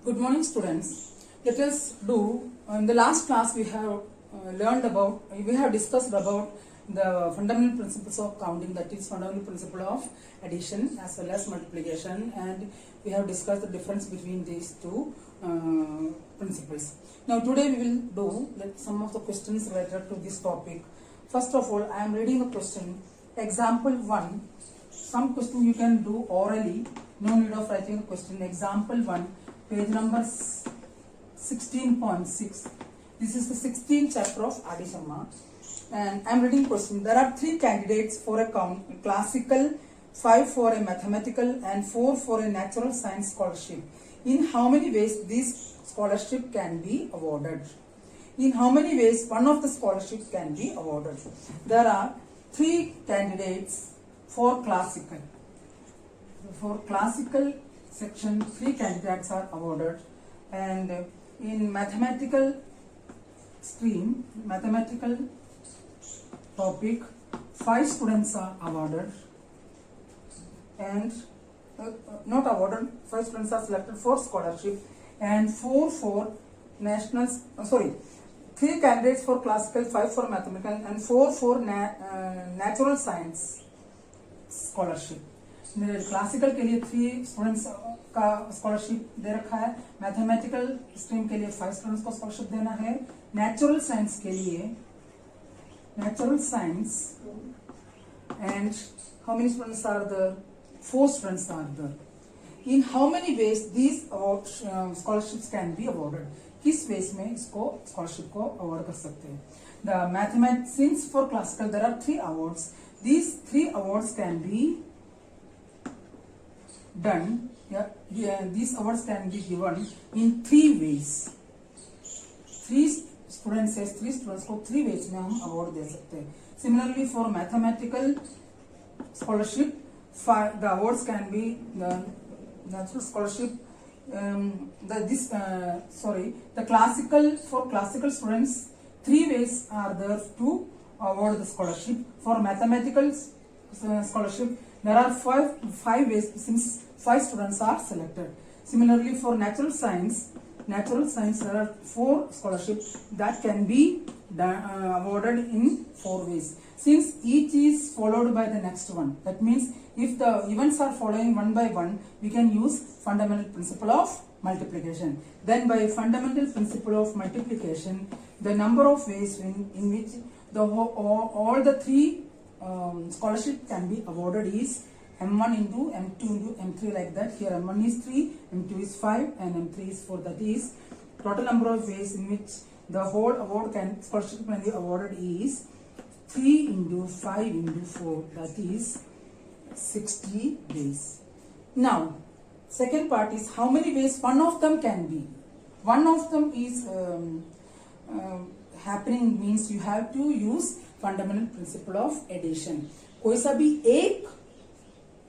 Good morning, students. Let us do. In the last class, we have discussed about the fundamental principles of counting, that is, fundamental principle of addition as well as multiplication, and we have discussed the difference between these two principles. Now, today we will do some of the questions related to this topic. First of all, I am reading a question. Example 1. Some question you can do orally. No need of writing a question. Example 1. Page number 16.6. This is the 16th chapter of addition. And I am reading question. There are 3 candidates for a classical, 5 for a mathematical, and 4 for a natural science scholarship. In how many ways this scholarship can be awarded? In how many ways one of the scholarships can be awarded? There are 3 candidates for classical. For classical section, 3 candidates are awarded, and in mathematical stream, mathematical topic, 5 students are awarded, and not awarded, 5 students are selected for scholarship, and 4 for national, 3 candidates for classical, 5 for mathematical, and 4 for natural science scholarship. Classical के लिए 3 students का scholarship दे रखा है, mathematical stream के लिए 5 students को scholarship देना है, नेचुरल साइंस के लिए, natural science, and how many students are there? 4 students are there. In how many ways these scholarships can be awarded? किस वेज में इसको स्कॉलरशिप को अवॉर्ड कर सकते हैं? The mathematics, since for classical there are 3 awards. These 3 awards can be done. These awards can be given in 3 ways. 3 students को 3 ways में हम award दे सकते हैं. Similarly, for mathematical scholarship, the awards can be the natural scholarship. The classical, for classical students, 3 ways are there to award the scholarship. For mathematical scholarship, there are 5 ways since 5 students are selected. Similarly, for natural science, there are 4 scholarships that can be awarded in 4 ways. Since each is followed by the next one, that means if the events are following one by one, we can use fundamental principle of multiplication. Then by fundamental principle of multiplication, the number of ways in which all the 3 scholarship can be awarded is M1 into M2 into M3, like that. Here M1 is 3, M2 is 5, and M3 is 4. That is total number of ways in which the whole award scholarship can be awarded is 3 into 5 into 4. That is 60 ways. Now, second part is how many ways one of them can be. One of them is happening means you have to use fundamental principle of addition. कोई सा भी एक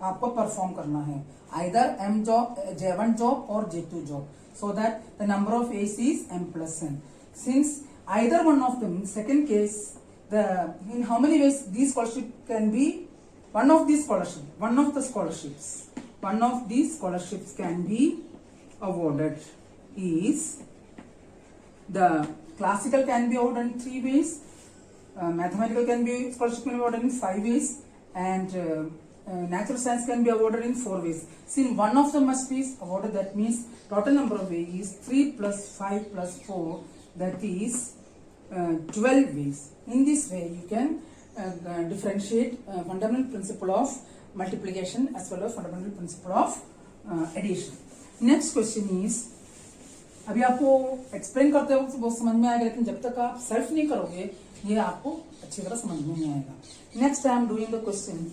आपको perform करना है, either M job, J1 job or J2 job, so that the number of A's is M plus N. Since either one of them, in second case, in how many ways these scholarship can be, one of these scholarships can be awarded is the classical can be awarded in 3 ways, mathematical can be scholarship can be awarded in 5 ways, and natural science can be awarded in 4 ways. Since one of them must be awarded, that means total number of ways is 3 plus 5 plus 4, that is 12 ways. In this way, you can differentiate fundamental principle of multiplication as well as fundamental principle of addition. Next question is, अभी आपको explain करते वक्त बहुत समझ में आएगा, लेकिन जब तक आप सेल्फ नहीं करोगे ये आपको अच्छी तरह समझ में नहीं आएगा. Next I am doing the question.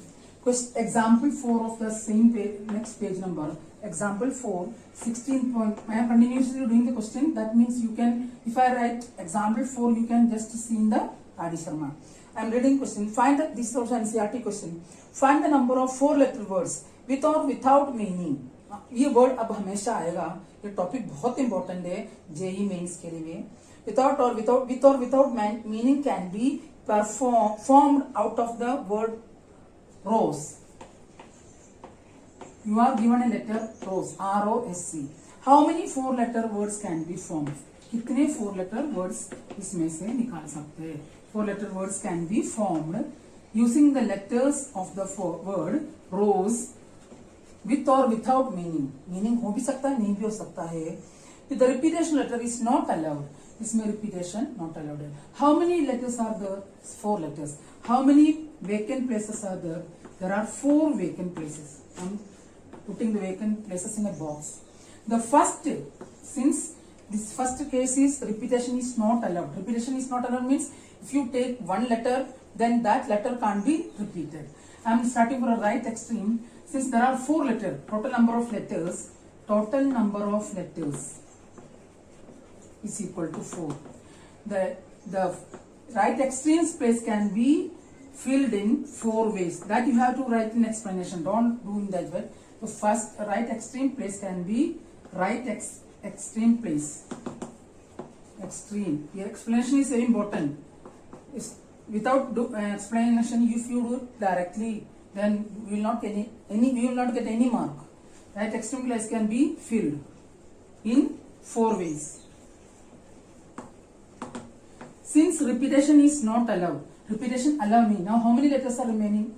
Example 4 of the same page, next page number. Example 4, 16 point. I am continuously doing the question. That means you can, if I write example 4, you can just see in the addition. I am reading question. This is also NCERT question. Find the number of 4-letter words with or without meaning. ये word अब हमेशा आएगा. ये topic बहुत important है JEE mains के लिए. Without or without meaning can be formed out of the word rose. You are given a letter rose, R-O-S-C. How many 4-letter words can be formed? कितने 4-letter words इसमें से निकाल सकते हैं? 4-letter words can be formed using the letters of the word rose with or without meaning. Meaning हो भी सकता है, नहीं भी हो सकता है. If the repetition letter is not allowed, इसमें repetition not allowed है. How many letters are there? 4 letters. How many vacant places are there? There are 4 vacant places. I'm putting the vacant places in a box. The first, since this first case is repetition is not allowed. Repetition is not allowed means if you take one letter, then that letter can't be repeated. I'm starting from a right extreme. Since there are 4 letters, total number of letters is equal to 4. The right extreme space can be filled in 4 ways. That you have to write in explanation. Don't do in that way. The first right extreme place can be extreme place. Extreme. Your explanation is very important. Without explanation, if you do it directly, then we will not get any mark. Right extreme place can be filled in 4 ways. Since repetition is not allowed, repetition allow me. Now how many letters are remaining?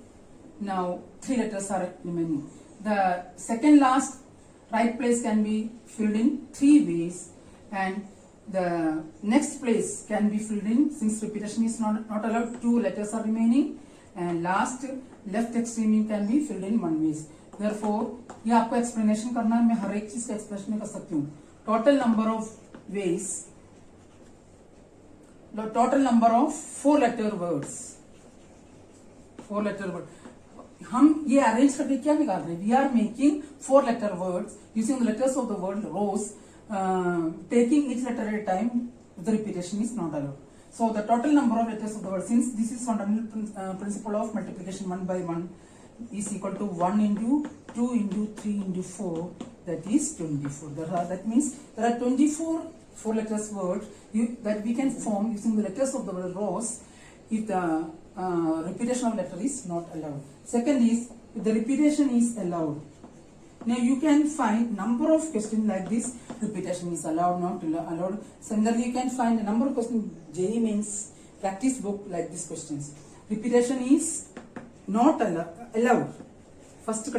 Now 3 letters are remaining. The second last right place can be filled in 3 ways, and the next place can be filled in, since repetition is not allowed, 2 letters are remaining, and last left extreme can be filled in 1 ways. Therefore ये आपको explanation करना है, मैं हर एक चीज का explanation कर सकती हूँ. Total number of ways, the total number of 4-letter words. 4-letter word. हम ये अरेंज करके क्या निकाल रहे हैं? We are making 4-letter words using the letters of the word rose, taking each letter at a time. The repetition is not allowed. So the total number of letters of the word, since this is fundamental principle of multiplication 1 by 1, is equal to 1 into 2 into 3 into 4. That is 24. That means there are 24 4-letters words that we can form using the letters of the word rose if the repetition of letter is not allowed. Second is, if the repetition is allowed. Now you can find number of questions like this. Repetition is allowed, not allowed. Similarly, you can find a number of questions. JEE Mains practice book like these questions. Repetition is not allowed. First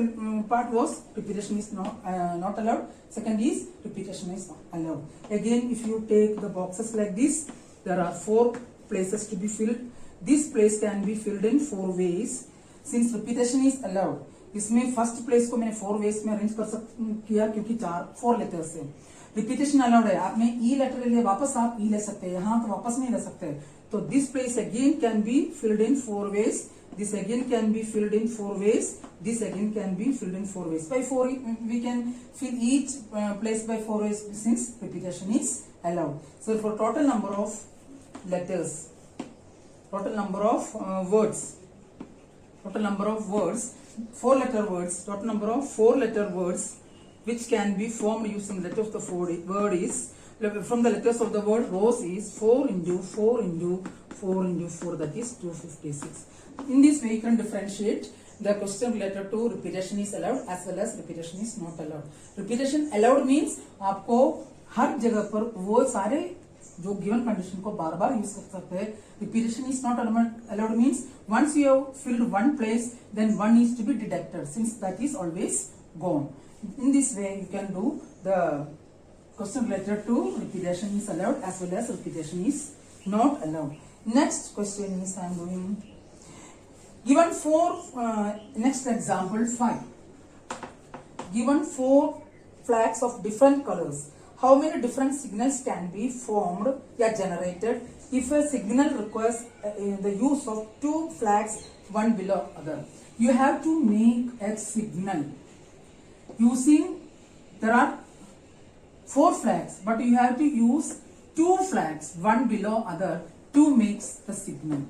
part was repetition is not allowed. Second is repetition is not allowed. Again, if you take the boxes like this, there are 4 places to be filled. This place can be filled in 4 ways. Since repetition is allowed, इसमें first place को मैंने 4 veg में arrange किया क्योंकि 4 letters है. Repetition allowed है. आपने ई letter ले लिया, वापस आप ई ले सकते हैं, यहाँ तो वापस नहीं ले सकते. तो this place again can be filled in 4 ways. This again can be filled in 4 ways. This again can be filled in 4 ways. By 4 we can fill each place by 4 ways since repetition is allowed. So for total number of letters, total number of words, 4-letter words, total number of 4-letter words which can be formed using letters of the word is, from the letters of the word rose is 4 into 4 into 4 into 4, that is 256. In this way you can differentiate the question related to repetition is allowed as well as repetition is not allowed. Repetition allowed means आपको हर जगह पर वो सारे जो given condition को बार बार use कर सकते हैं. Repetition is not allowed means once you have filled one place, then one needs to be deducted since that is always gone. In this way you can do the question related to repetition is allowed as well as repetition is not allowed. Next question is I am doing given 4 next example 5. Given 4 flags of different colors. How many different signals can be formed or generated if a signal requires the use of 2 flags one below other? You have to make a signal using, there are 4 flags, but you have to use 2 flags one below other to make the signal.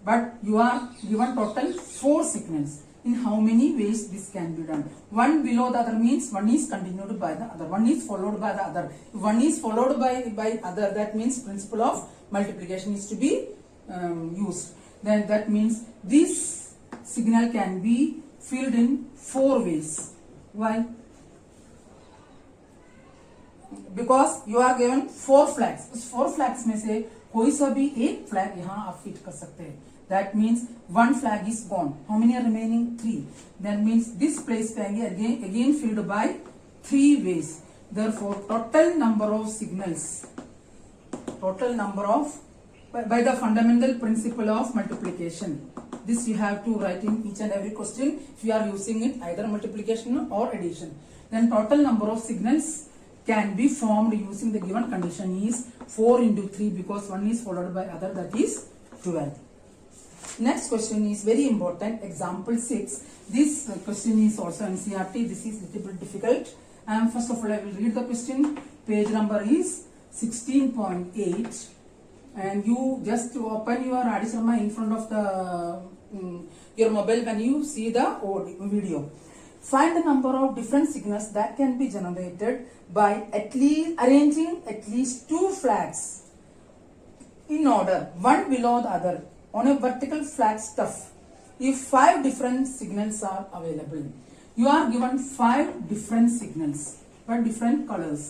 But you are given total 4 signals. In how many ways this can be done? One below the other means one is continued by the other, one is followed by the other. If one is followed by other, that means principle of multiplication is to be used. Then that means this signal can be filled in 4 ways. Why? Because you are given 4 flags, उस 4 flags में से कोई सा भी एक flag यहाँ आप fit कर सकते हैं. That means 1 flag is gone. How many are remaining? 3. That means this place पे आएंगे again filled by 3 ways. Therefore, total number of signals, total number of, by the fundamental principle of multiplication. This you have to write in each and every question if you are using it either multiplication or addition. Then total number of signals can be formed using the given condition is 4 into 3 because 1 is followed by other, that is 12. Next question is very important. Example 6. This question is also NCERT. This is little bit difficult. First of all, I will read the question. Page number is 16.8, and you just open your Adi Sharma in front of the your mobile when you see the video. Find the number of different signals that can be generated by at least arranging at least 2 flags in order, one below the other, on a vertical flag stuff. If 5 different signals are available. You are given 5 different signals, but different colors,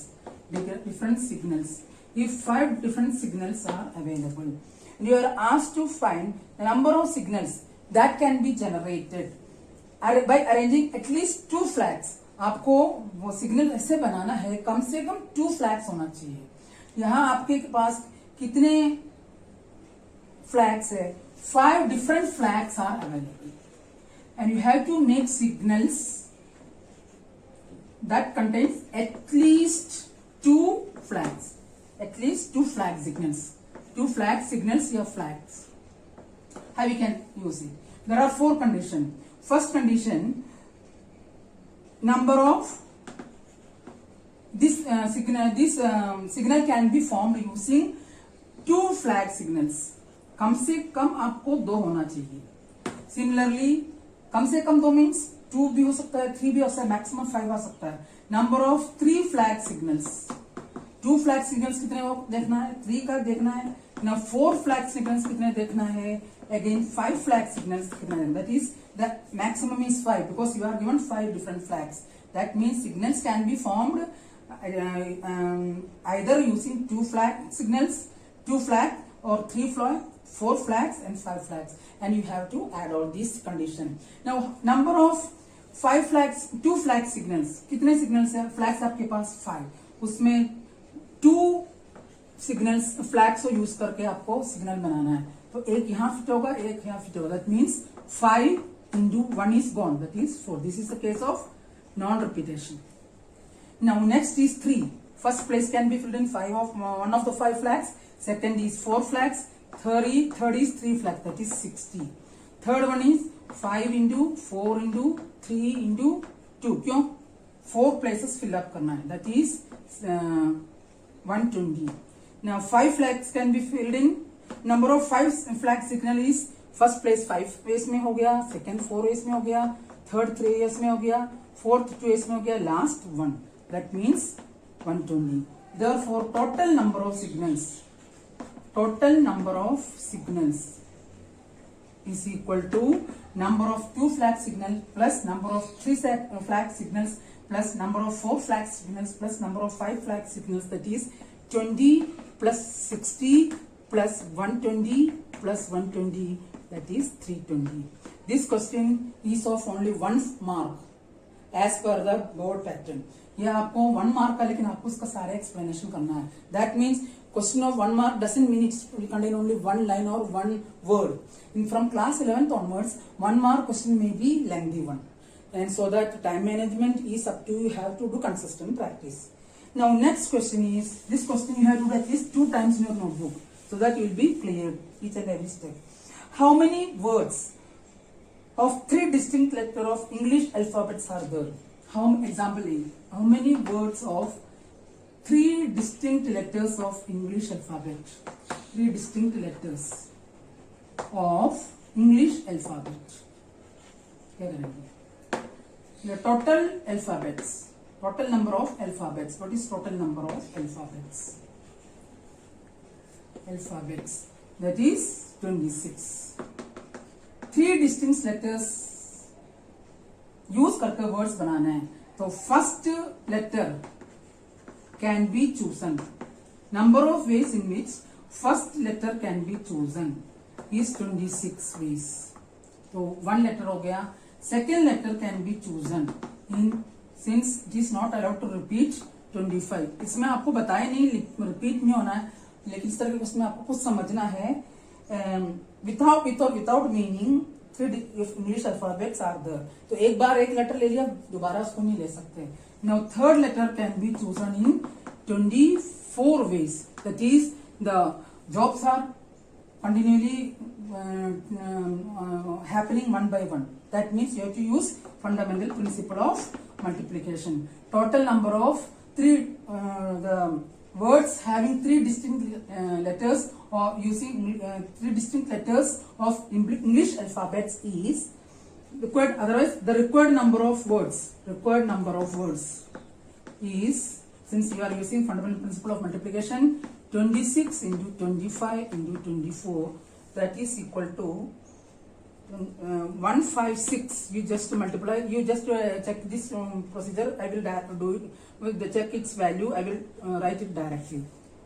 different signals. If 5 different signals are available, and you are asked to find the number of signals that can be generated by arranging at least 2 flags. आपको वो signal ऐसे बनाना है, कम से कम 2 flags होना चाहिए. यहाँ आपके पास कितने फ्लैग्स है? 5 different flags are available. And you have to make signals that contains at least 2 flags. At least 2 flag signals. 2 flag signals, your flags. How we can use it? There are 4 conditions. First condition, number of this signal can be formed using 2 flag signals. कम से कम आपको 2 होना चाहिए. Similarly, कम से कम 2 means 2 भी हो सकता है, 3 भी हो सकता है, मैक्सिमम 5 आ सकता है. Number of 3 flag signals. 2 flag signals कितने देखना है? 3 का देखना है ना. 4 फ्लैग सिग्नल्स कितने देखना है? अगेन 5 फ्लैग सिग्नल्स कितने देखना है? That is the maximum is 5 because you are given 5 different flags. That means signals can be formed either using 2 flag signals, 2 flag or 3 flag, 4 flags and 5 flags, and you have to add all these condition. Now number of 5 flags, 2 flag signals, कितने signals है? flags आपके पास 5, उसमें 2 signals flags को use करके आपको signal बनाना है. तो एक यहाँ फिट होगा, एक यहाँ फिट होगा. That means 5 into 1 is gone, that is 4. This is the case of non-repetition. Now next is 3. First place can be filled in 1 of the 5 flags. Second is 4 flags. Third is 3 flags, that is 60. Third one is 5 into 4 into 3 into 2. क्यों? 4 places fill up करना है. That is 120. Now 5 flags can be filled in. Number of 5 flag signal is first place 5 ways में हो गया, second 4 ways में हो गया, third 3 ways में हो गया, fourth 2 ways में हो गया, last 1. That means 120. Therefore, total number of signals is equal to number of 2 flag signals plus number of 3 flag signals plus number of 4 flag signals plus number of 5 flag signals. That is 20 plus 60 plus 120 plus 120, that is 320. This question is of only 1 mark as per the board pattern. यह आपको 1 mark का, लेकिन आपको उसका सारा explanation करना है. That means question of 1 mark doesn't mean it will contain only 1 line or 1 word. From class 11th onwards, 1 mark question may be lengthy one, and so that time management is up to you. Have to do consistent practice. Now next question is, this question you have to do at least 2 times in your notebook so that you will be cleared each and every step. How many words of 3 distinct letters of English alphabets are there? Example A. How many words of 3 distinct letters of English alphabet? 3 distinct letters of English alphabet. क्या करेंगे? The total alphabets. Total number of alphabets. What is total number of alphabets? Alphabets. That is 26. 3 distinct letters use करके words बनाना है. तो first letter can be chosen. Number of ways in which first letter can be chosen is 26 ways. तो one letter हो गया. Second letter can be chosen in since it is not allowed to repeat 25. इसमें आपको बताया नहीं repeat नहीं होना है, लेकिन इस तरह के उसमें आपको कुछ समझना है. Without meaning three English alphabets are there. तो एक बार एक लेटर ले लिया, दोबारा उसको नहीं ले सकते. Now third letter can be chosen in 24 ways. That is the jobs are continually happening one by one. That means you have to use fundamental principle of multiplication. Total number of the words having three distinct letters or using three distinct letters of English alphabets is required. Otherwise, the required number of words is, since you are using fundamental principle of multiplication, 26 into 25 into 24, that is equal to 156. You just multiply, you just check this procedure. I will do it with the check its value. I will write it directly.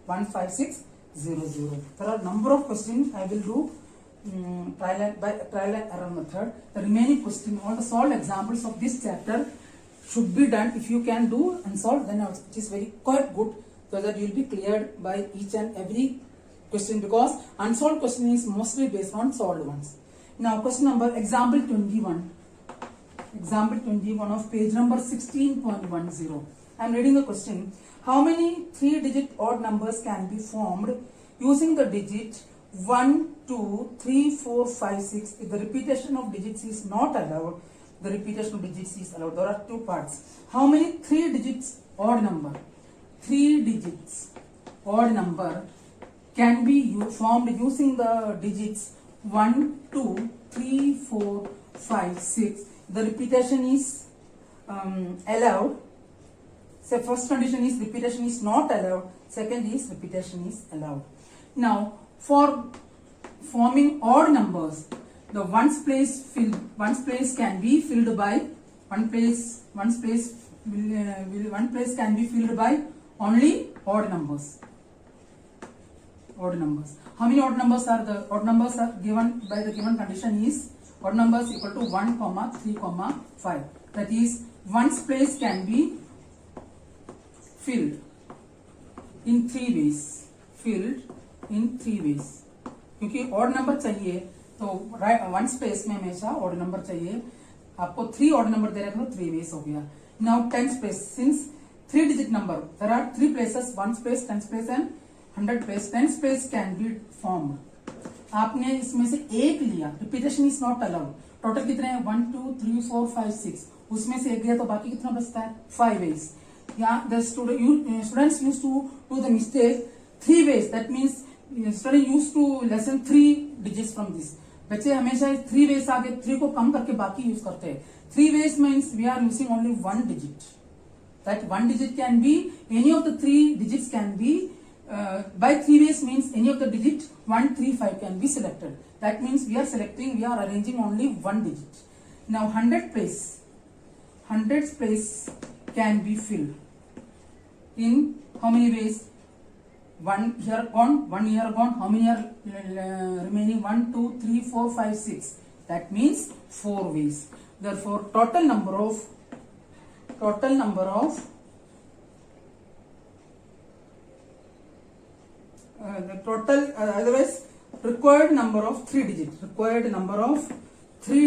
15600. There are number of questions. I will do trial and error method. The remaining question, all the solved examples of this chapter should be done. If you can do and solve, then it is very quite good, so that you will be cleared by each and every question, because unsolved question is mostly based on solved ones. Now question number, example 21 of page number 16.10. I am reading the question. How many 3-digit odd numbers can be formed using the digit 1, 2, 3, 4, 5, 6 if the repetition of digits is not allowed? The repetition of digits is allowed. There are two parts. How many 3 digits odd number? 3 digits odd number can be formed using the digits 1, 2, 3, 4, 5, 6. The repetition is allowed. So first condition is repetition is not allowed. Second is repetition is allowed. Now for forming odd numbers, the ones place can be filled by one place can be filled by only odd numbers. How many odd numbers are the odd numbers are given by the given condition is odd numbers equal to 1, 3, 5. That is, ones place can be filled in 3 ways. क्योंकि odd number चाहिए तो one space में हमेशा odd number चाहिए. आपको 3 odd number दे रखा तो 3 ways हो गया. Now 10 space, since 3-digit number, there are 3 places, 1 space, 10 space and 100 space. 10 space can be formed. आपने इसमें से एक लिया, repetition is not allowed. Total कितने हैं? 1, 2, 3, 4, 5, 6. उसमें से एक गया तो बाकी कितना बचता है? 5 ways. Yeah, the students used to do the mistake 3 ways. That means student used to lessen 3 digits from this. बच्चे हमेशा 3 ways आगे 3 को कम करके बाकी यूज करते हैं. 3 ways means we are using only 1 digit. That 1 digit can be any of the 3 digits can be by 3 ways means any of the digit 1, 3, 5 can be selected. That means we are arranging only 1 digit. Now 100 place can be filled in how many ways? 1 here gone, 1 here gone. How many are remaining? 1, 2, 3, 4, 5, 6. That means 4 ways. Therefore, total number of otherwise required number of 3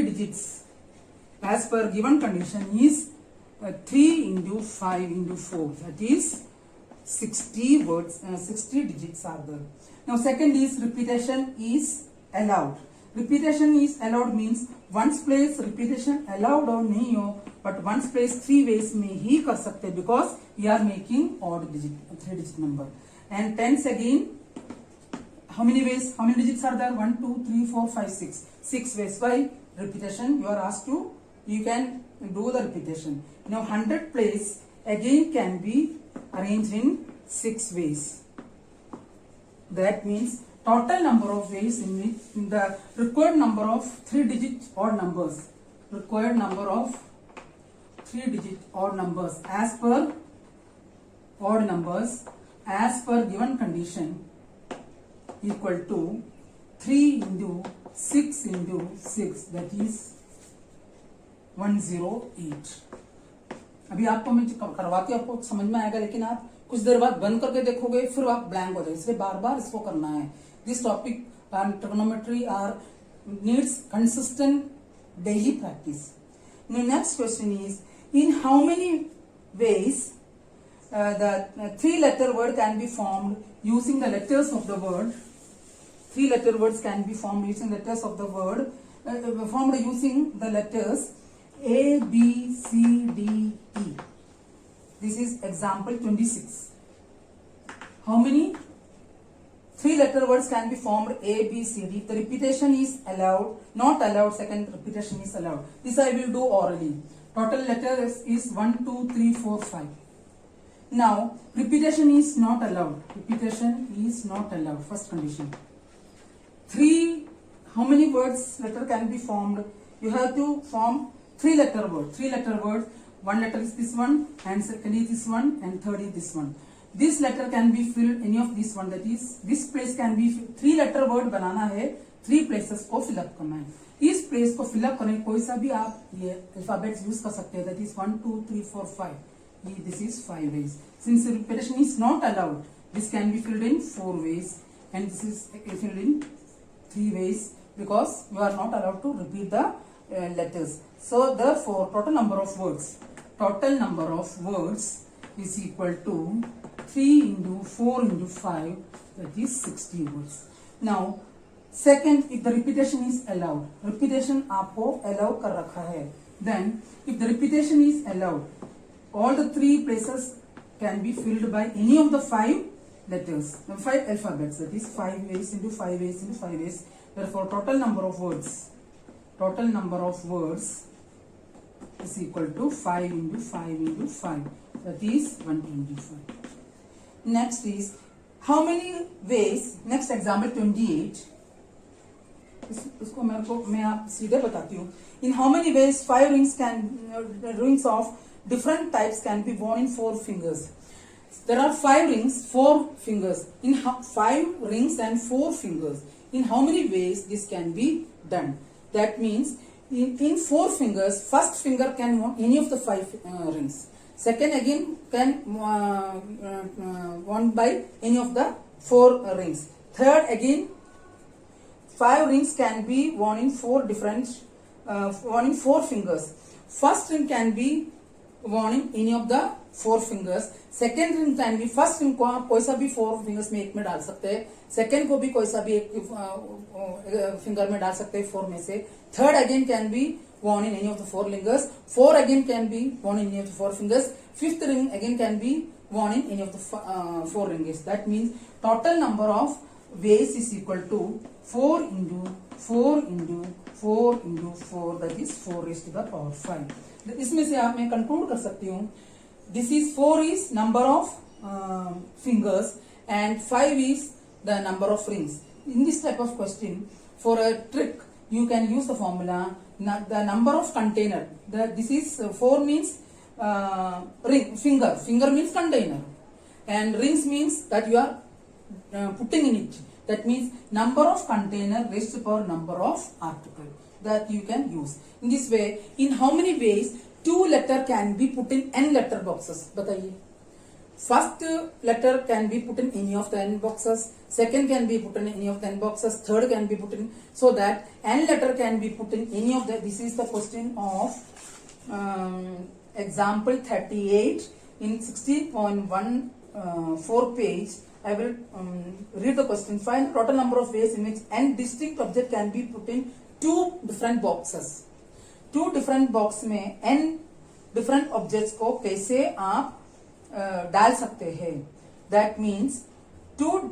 digits as per given condition is 3 into 5 into 4. That is 60 words, 60 digits are there. Now second is repetition is allowed. Repetition is allowed means ones place repetition allowed or नहीं हो, but ones place 3 ways में ही कर सकते, because we are making odd digit, 3-digit number. And tens again, how many ways? How many digits are there? 1, 2, 3, 4, 5, 6. 6 ways. Why? Repetition. You are asked to. You can do the repetition. Now 100 place again can be arranged in 6 ways. That means total number of ways in the required number of 3-digit odd numbers. Required number of 3-digit odd numbers as per odd numbers as per given condition equal to 3 into 6 into 6, that is 108. अभी आपको मैं करवाती हूँ, आपको समझ में आएगा, लेकिन आप कुछ देर बाद बंद करके देखोगे फिर आप ब्लैंक हो जाए, इसलिए बार बार इसको करना है. This topic trigonometry our needs consistent daily practice. The next question is, in how many ways the three-letter word can be formed using the letters of the word? Three-letter words can be formed using letters of the word, formed using the letters A, B, C, D, E. This is example 26. How many three-letter words can be formed A, B, C, D? The repetition is allowed, not allowed. Second, repetition is allowed. This I will do orally. Total letters is 1, 2, 3, 4, 5. Now, repetition is not allowed. Repetition is not allowed. First condition. How many words letter can be formed? You have to form three-letter word. Three-letter word. One letter is this one, and second is this one, and third is this one. This letter can be filled any of this one, that is this place can be three letter word बनाना है, three places को fill up करना है. इस place को fill up करने कोई सा भी आप ये alphabets use कर सकते हैं, that is 1, 2, 3, 4, 5. This is 5 ways. Since repetition is not allowed, this can be filled in 4 ways, and this is filled in 3 ways because you are not allowed to repeat the letters. So therefore, total number of words is equal to 3 into 4 into 5, that is 60 words. Now, second, if the repetition is allowed, repetition आपको allow कर रखा है, then if the repetition is allowed, all the 3 places can be filled by any of the 5 letters, the 5 alphabets, that is 5 ways into 5 ways into 5 ways. Therefore, total number of words is equal to 5 into 5 into 5, that is 125. Next is, how many ways? Next example 28. इसको मैं आप सीधे बताती हूँ. In how many ways 5 rings of different types can be worn in 4 fingers? There are 5 rings, 4 fingers. In 5 rings and 4 fingers. In how many ways this can be done? That means in 4 fingers, first finger can worn any of the 5 rings. Second again can worn by any of the 4 rings. Third again, 5 rings can be worn in 4 fingers. First ring can be worn in any of the 4 fingers. Second ring can be, first ring को आप कोई सा भी 4 fingers में एक में डाल सकते हैं. Second को भी कोई सा भी एक finger में डाल सकते हैं 4 में से. Third again can be worn in any of the 4 fingers. 4 again can be worn in any of the 4 fingers. Fifth ring again can be worn in any of the 4 rings. That means total number of ways is equal to 4 into 4 into 4 into 4, that is 4 raised to the power 5. इसमें से आप मैं conclude कर सकती हूँ, this is 4 is number of fingers and 5 is the number of rings. In this type of question, for a trick, you can use the formula, the number of container. This is 4 means ring, finger means container, and rings means that you are putting in it. That means number of container raised to the power number of article that you can use. In this way, in how many ways 2 letter can be put in n letter boxes? बताइए. First letter can be put in any of the n boxes. Second can be put in any of the n boxes. Third can be put in, so that n letter can be put in any of the. This is the question of example 38 in 16.14 page. I will read the question. Find total number of ways in which n distinct object can be put in 2 different boxes. 2 different box में n different objects को कैसे आप डाल सकते हैं? That means 2,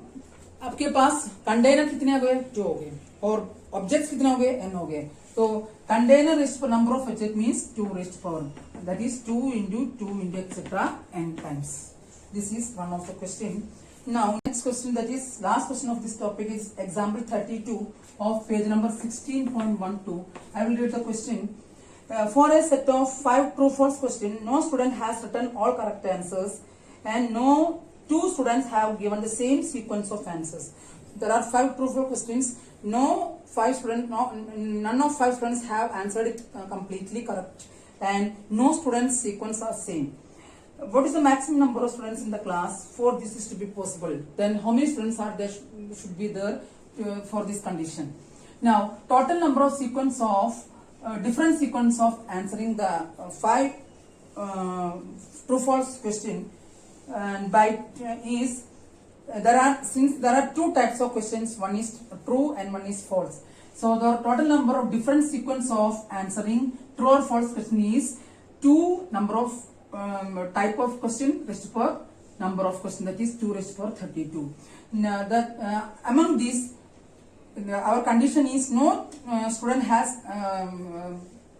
आपके पास container कितने हो गए? 2 हो गए, और ऑब्जेक्ट्स कितने हो गए? n हो गए. तो container raised to number of object means 2 raised to power, that is 2 into 2 into etc. n times. This is one of the question. Now next question, that is last question of this topic, is example 32 of page number 16.12. I will read the question. For a set of 5 true false question, no student has written all correct answers. and no two students have given the same sequence of answers. There are 5 true false questions. None of 5 students have answered it completely correct, and no students sequence are same. What is the maximum number of students in the class for this is to be possible? Then how many students are there should be there for this condition? Now total number of sequence of different sequence of answering the 5 true false question and by is there are 2 types of questions, one is true and one is false. So the total number of different sequence of answering true or false question is 2 number of type of question raised to power number of question, that is 2 raised to power 32. Now among these our condition is no student has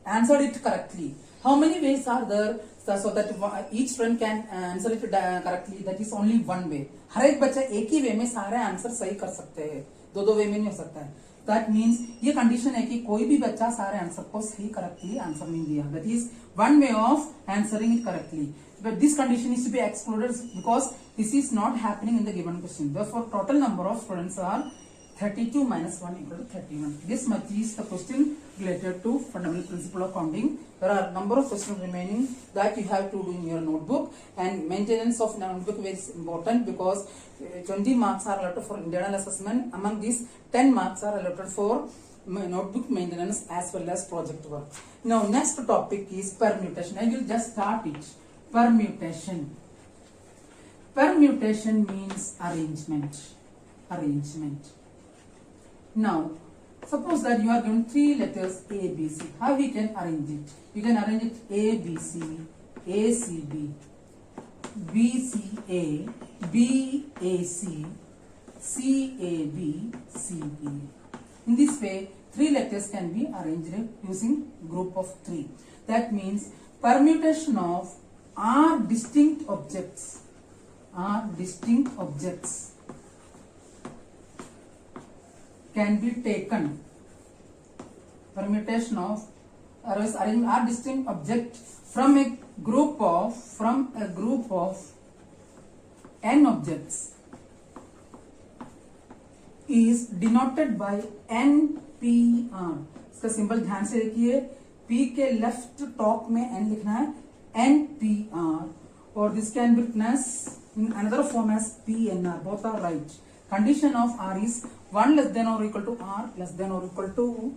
answered it correctly. How many ways are there so that each student can answer it correctly? That is only one way. हर एक बच्चा एक ही वे में सारे answer सही कर सकते हैं, दो वे में नहीं हो सकता है. That means ये कंडीशन है कि कोई भी बच्चा सारे आंसर को सही करेक्टली आंसर नहीं दिया. That is one way of answering it correctly. But this condition is to be excluded because this is not happening in the given question. Therefore, total number of students are 32 minus 1 equal to 31. This much is the question related to fundamental principle of counting. There are number of questions remaining that you have to do in your notebook, and maintenance of notebook is important because 20 marks are allotted for internal assessment. Among these, 10 marks are allotted for notebook maintenance as well as project work. Now next topic is permutation. I will just start it. Permutation. Permutation means arrangement. Now, suppose that you are given 3 letters A, B, C. How we can arrange it? You can arrange it A, B, C, A, C, B, B, C, A, B, A, C, C, A, B, C, A. In this way, 3 letters can be arranged using group of 3. That means permutation of R distinct objects. Can be taken. Permutation of R distinct object from a group of n objects is denoted by NPR. इसका symbol ध्यान से देखिए, P के left top में n लिखना है, NPR, or this can be written as in another form as PNR. Both are right. Condition of R is 1 less than or equal to R less than or equal to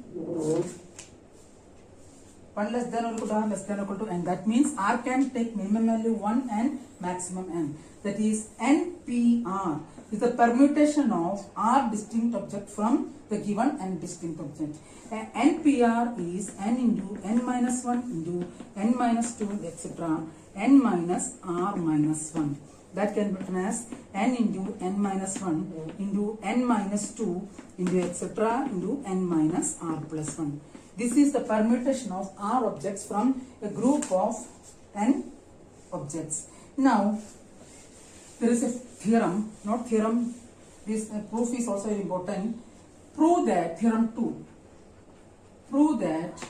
1 less than or equal to R less than or equal to n. That means R can take minimum value 1 and maximum n. That is NPR is the permutation of R distinct object from the given n distinct object. NPR is n into n minus 1 into n minus 2 etc. n minus R minus 1. That can be written as n into n minus 1 into n minus 2 into etc. into n minus R plus 1. This is the permutation of R objects from a group of n objects. Now, there is a theorem, not theorem, this proof is also very important. Prove that, theorem 2, prove that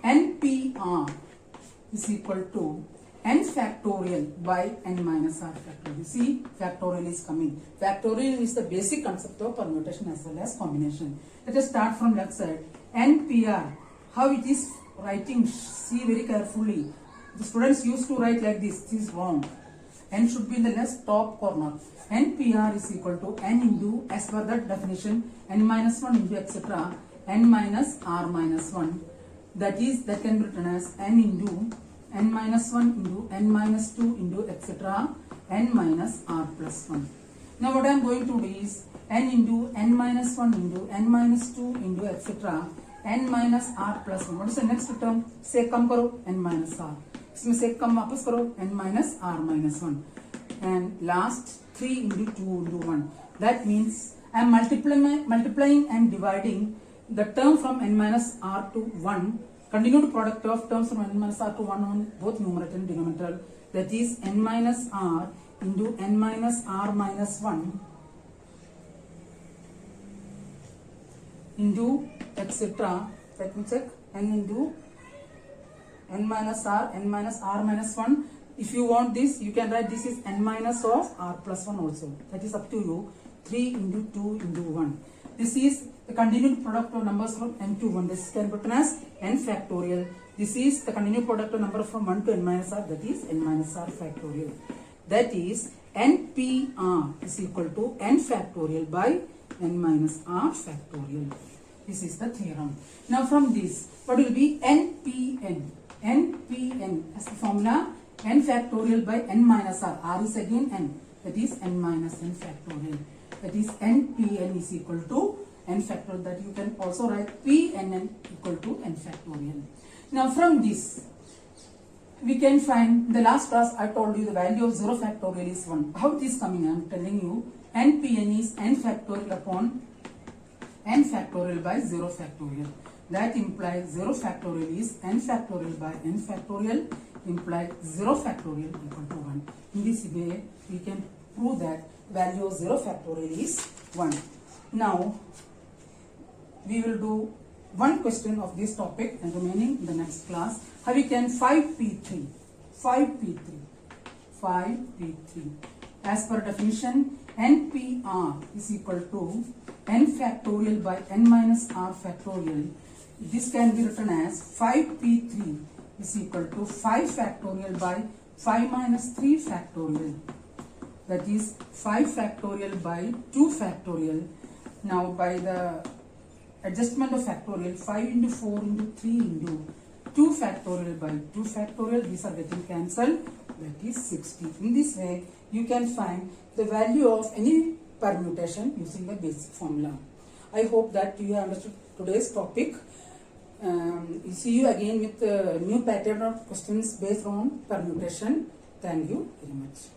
NPR is equal to n factorial by n minus R factorial. You see, factorial is coming. Factorial is the basic concept of permutation as well as combination. Let us start from left side. NPR, how it is writing, see very carefully. The students used to write like this. This is wrong. N should be in the left top corner. NPR is equal to n into, as per that definition, n minus 1 into etc. n minus R minus 1. That can be written as n into n minus 1 into n minus 2 into etc. n minus R plus 1. Now what I am going to do is n into n minus 1 into n minus 2 into etc. n minus R plus 1. What is the next term? से कम करो n minus R. इसमें से कम वापस करो n minus R minus 1. And last 3 into 2 into 1. That means I am multiplying and dividing the term from n minus R to 1. Continued product of terms from n minus R to 1 on both numerator and denominator. That is n minus R into n minus R minus 1 into etc. Let me check. N into n minus R minus 1 If you want this, you can write this is n minus of r plus 1 also. That is up to you. 3 into 2 into 1. This is the continued product of numbers from n to 1. This can be written as n factorial. This is the continued product of number from 1 to n minus r. That is n minus r factorial. That is npr is equal to n factorial by n minus r factorial. This is the theorem. Now from this, what will be npn? Npn as the formula n factorial by n minus r. R is again n. That is n minus n factorial. That is npn is equal to n factorial. That you can also write pnn equal to n factorial. Now from this, we can find, in the last class I told you the value of 0 factorial is 1. How it is coming? I am telling you npn is n factorial upon n factorial by 0 factorial. That implies 0 factorial is n factorial by n factorial implies 0 factorial equal to 1. In this way, we can prove that value of 0 factorial is 1. Now, we will do one question of this topic and remaining in the next class. How we can 5p3. As per definition, npr is equal to n factorial by n minus r factorial. This can be written as 5p3 is equal to 5 factorial by 5 minus 3 factorial. That is 5 factorial by 2 factorial. Now by the adjustment of factorial, 5 into 4 into 3 into 2 factorial by 2 factorial, these are getting cancelled. That is 60. In this way, you can find the value of any permutation using the basic formula. I hope that you have understood today's topic. See you again with a new pattern of questions based on permutation. Thank you very much.